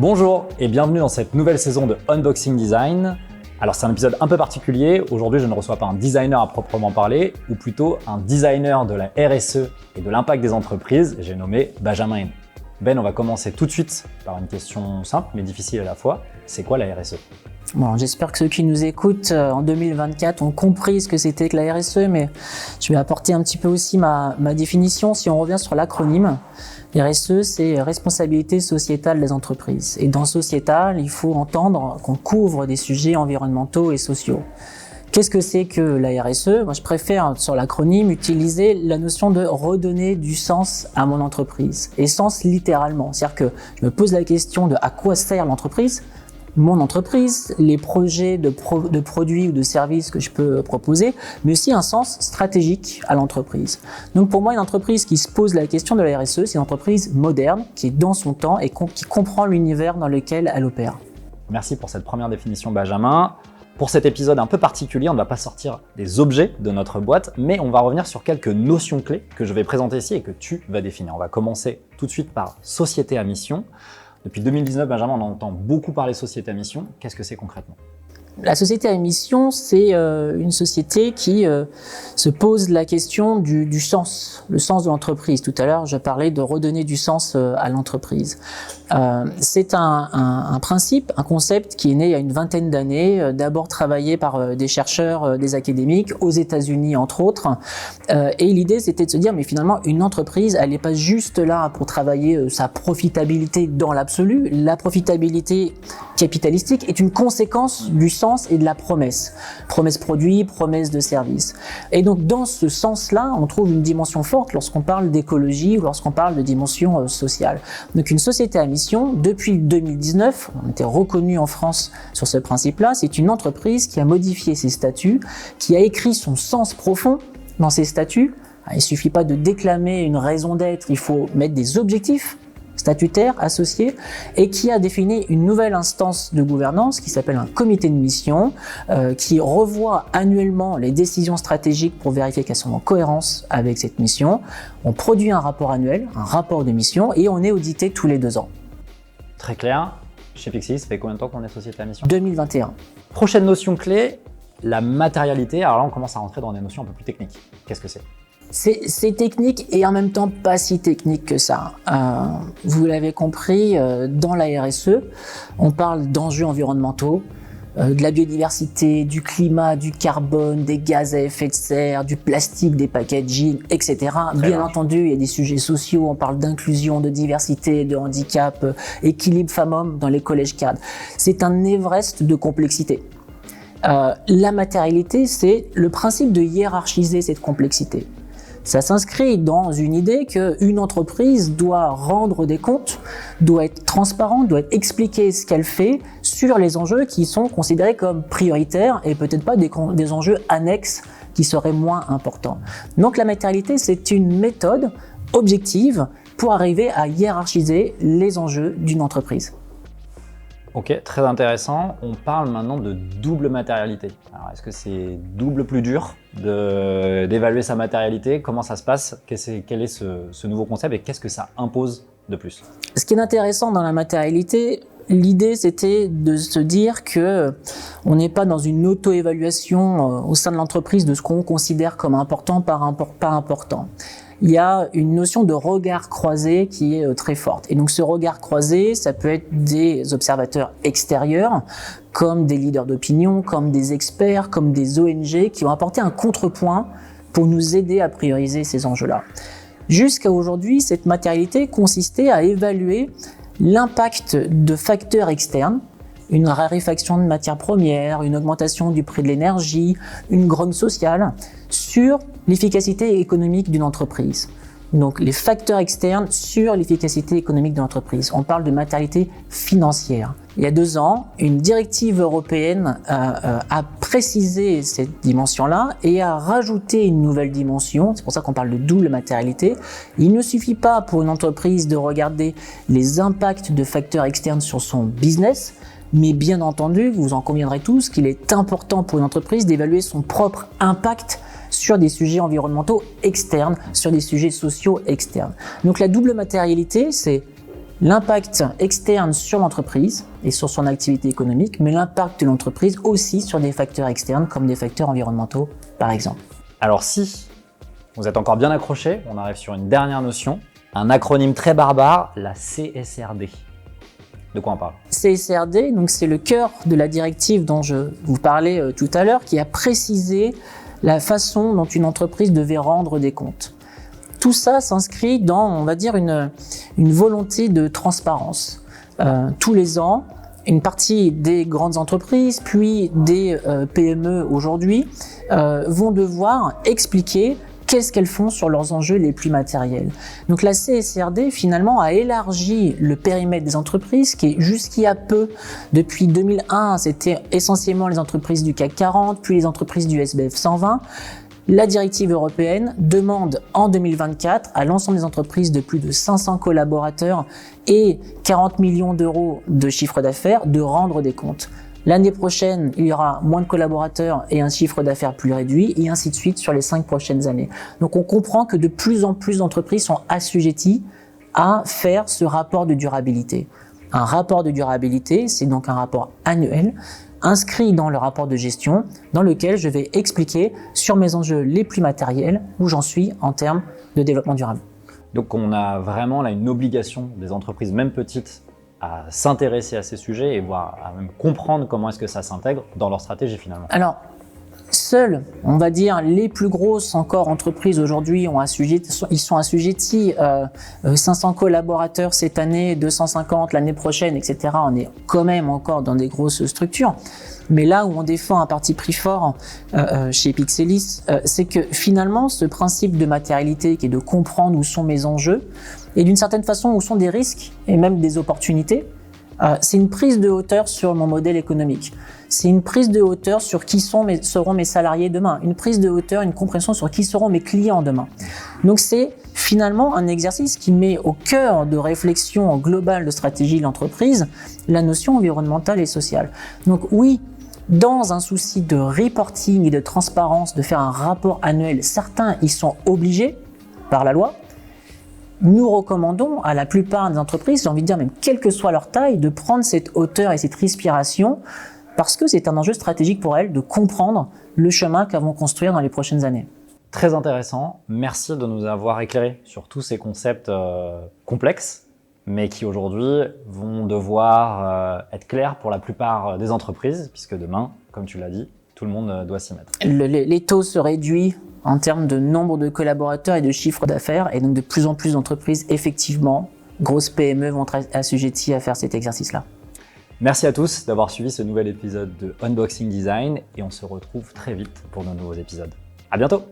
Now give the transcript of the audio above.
Bonjour et bienvenue dans cette nouvelle saison de Unboxing Design. Alors c'est un épisode un peu particulier, aujourd'hui je ne reçois pas un designer à proprement parler, ou plutôt un designer de la RSE et de l'impact des entreprises, j'ai nommé Benjamin Hainaut. Ben, on va commencer tout de suite par une question simple mais difficile à la fois, c'est quoi la RSE ? Bon, j'espère que ceux qui nous écoutent en 2024 ont compris ce que c'était que la RSE, mais je vais apporter un petit peu aussi ma définition. Si on revient sur l'acronyme, RSE, c'est responsabilité sociétale des entreprises. Et dans sociétal, il faut entendre qu'on couvre des sujets environnementaux et sociaux. Qu'est-ce que c'est que la RSE ? Moi, je préfère, sur l'acronyme, utiliser la notion de redonner du sens à mon entreprise. Et sens littéralement. C'est-à-dire que je me pose la question de à quoi sert l'entreprise ? Mon entreprise, les projets de produits ou de services que je peux proposer, mais aussi un sens stratégique à l'entreprise. Donc pour moi, une entreprise qui se pose la question de la RSE, c'est une entreprise moderne, qui est dans son temps et qui comprend l'univers dans lequel elle opère. Merci pour cette première définition, Benjamin. Pour cet épisode un peu particulier, on ne va pas sortir des objets de notre boîte, mais on va revenir sur quelques notions clés que je vais présenter ici et que tu vas définir. On va commencer tout de suite par société à mission. Depuis 2019, Benjamin, on entend beaucoup parler société à mission. Qu'est-ce que c'est concrètement ? La société à mission, c'est une société qui se pose la question du sens, le sens de l'entreprise. Tout à l'heure, je parlais de redonner du sens à l'entreprise. C'est un principe, un concept qui est né il y a une vingtaine d'années, d'abord travaillé par des chercheurs, des académiques, aux États-Unis entre autres. Et l'idée, c'était de se dire, mais finalement, une entreprise, elle n'est pas juste là pour travailler sa profitabilité dans l'absolu. La profitabilité capitalistique est une conséquence du sens et de la promesse. Promesse produit, promesse de service. Et donc, dans ce sens-là, on trouve une dimension forte lorsqu'on parle d'écologie ou lorsqu'on parle de dimension sociale. Donc, une société à mission, depuis 2019, on était reconnu en France sur ce principe-là, c'est une entreprise qui a modifié ses statuts, qui a écrit son sens profond dans ses statuts. Il suffit pas de déclamer une raison d'être, il faut mettre des objectifs statutaire associé et qui a défini une nouvelle instance de gouvernance qui s'appelle un comité de mission qui revoit annuellement les décisions stratégiques pour vérifier qu'elles sont en cohérence avec cette mission. On produit un rapport annuel, un rapport de mission et on est audité tous les 2 ans. Très clair. Chez Pixis, ça fait combien de temps qu'on est société à mission ? 2021. Prochaine notion clé, la matérialité. Alors là, on commence à rentrer dans des notions un peu plus techniques. Qu'est-ce que c'est ? C'est technique et en même temps pas si technique que ça. Vous l'avez compris, dans la RSE, on parle d'enjeux environnementaux, de la biodiversité, du climat, du carbone, des gaz à effet de serre, du plastique, des packaging, etc. Bien entendu, il y a des sujets sociaux, on parle d'inclusion, de diversité, de handicap, équilibre femmes-hommes dans les collèges cadres. C'est un Everest de complexité. La matérialité, c'est le principe de hiérarchiser cette complexité. Ça s'inscrit dans une idée qu'une entreprise doit rendre des comptes, doit être transparente, doit expliquer ce qu'elle fait sur les enjeux qui sont considérés comme prioritaires et peut-être pas des enjeux annexes qui seraient moins importants. Donc la matérialité, c'est une méthode objective pour arriver à hiérarchiser les enjeux d'une entreprise. Ok, très intéressant. On parle maintenant de double matérialité. Alors, est-ce que c'est double plus dur d'évaluer sa matérialité ? Comment ça se passe ? Quel est ce nouveau concept et qu'est-ce que ça impose de plus ? Ce qui est intéressant dans la matérialité, l'idée c'était de se dire que on n'est pas dans une auto-évaluation au sein de l'entreprise de ce qu'on considère comme important, pas important. Il y a une notion de regard croisé qui est très forte. Et donc ce regard croisé, ça peut être des observateurs extérieurs, comme des leaders d'opinion, comme des experts, comme des ONG, qui ont apporté un contrepoint pour nous aider à prioriser ces enjeux-là. Jusqu'à aujourd'hui, cette matérialité consistait à évaluer l'impact de facteurs externes, une raréfaction de matières premières, une augmentation du prix de l'énergie, une grogne sociale, sur l'efficacité économique d'une entreprise. Donc les facteurs externes sur l'efficacité économique de l'entreprise. On parle de matérialité financière. Il y a 2 ans, une directive européenne a précisé cette dimension-là et a rajouté une nouvelle dimension. C'est pour ça qu'on parle de double matérialité. Il ne suffit pas pour une entreprise de regarder les impacts de facteurs externes sur son business, mais bien entendu, vous en conviendrez tous, qu'il est important pour une entreprise d'évaluer son propre impact sur des sujets environnementaux externes, sur des sujets sociaux externes. Donc la double matérialité, c'est l'impact externe sur l'entreprise et sur son activité économique, mais l'impact de l'entreprise aussi sur des facteurs externes comme des facteurs environnementaux par exemple. Alors si vous êtes encore bien accrochés, on arrive sur une dernière notion, un acronyme très barbare, la CSRD. De quoi on parle? CSRD, donc c'est le cœur de la directive dont je vous parlais tout à l'heure, qui a précisé la façon dont une entreprise devait rendre des comptes. Tout ça s'inscrit dans, on va dire, une volonté de transparence. Tous les ans, une partie des grandes entreprises, puis des PME aujourd'hui, vont devoir expliquer qu'est-ce qu'elles font sur leurs enjeux les plus matériels. Donc la CSRD finalement a élargi le périmètre des entreprises qui est jusqu'il y a peu, depuis 2001, c'était essentiellement les entreprises du CAC 40, puis les entreprises du SBF 120. La directive européenne demande en 2024 à l'ensemble des entreprises de plus de 500 collaborateurs et 40 millions d'euros de chiffre d'affaires de rendre des comptes. L'année prochaine, il y aura moins de collaborateurs et un chiffre d'affaires plus réduit, et ainsi de suite sur les 5 prochaines années. Donc on comprend que de plus en plus d'entreprises sont assujetties à faire ce rapport de durabilité. Un rapport de durabilité, c'est donc un rapport annuel, inscrit dans le rapport de gestion, dans lequel je vais expliquer sur mes enjeux les plus matériels, où j'en suis en termes de développement durable. Donc on a vraiment là une obligation des entreprises, même petites, à s'intéresser à ces sujets et voire à même comprendre comment est-ce que ça s'intègre dans leur stratégie finalement. Alors, seules, on va dire, les plus grosses encore entreprises aujourd'hui ils sont assujettis 500 collaborateurs cette année, 250 l'année prochaine, etc. On est quand même encore dans des grosses structures. Mais là où on défend un parti pris fort chez Pixelis, c'est que finalement, ce principe de matérialité qui est de comprendre où sont mes enjeux et d'une certaine façon où sont des risques et même des opportunités, c'est une prise de hauteur sur mon modèle économique. C'est une prise de hauteur sur qui seront mes salariés demain. Une prise de hauteur, une compréhension sur qui seront mes clients demain. Donc c'est finalement un exercice qui met au cœur de réflexion globale de stratégie de l'entreprise la notion environnementale et sociale. Donc oui, dans un souci de reporting et de transparence, de faire un rapport annuel, certains y sont obligés par la loi. Nous recommandons à la plupart des entreprises, j'ai envie de dire même quelle que soit leur taille, de prendre cette hauteur et cette respiration parce que c'est un enjeu stratégique pour elles de comprendre le chemin qu'elles vont construire dans les prochaines années. Très intéressant. Merci de nous avoir éclairé sur tous ces concepts complexes, mais qui aujourd'hui vont devoir être clairs pour la plupart des entreprises, puisque demain, comme tu l'as dit, tout le monde doit s'y mettre. Les taux se réduisent en termes de nombre de collaborateurs et de chiffre d'affaires, et donc de plus en plus d'entreprises, effectivement, grosses PME vont être assujetties à faire cet exercice-là. Merci à tous d'avoir suivi ce nouvel épisode de Unboxing Design, et on se retrouve très vite pour de nouveaux épisodes. À bientôt!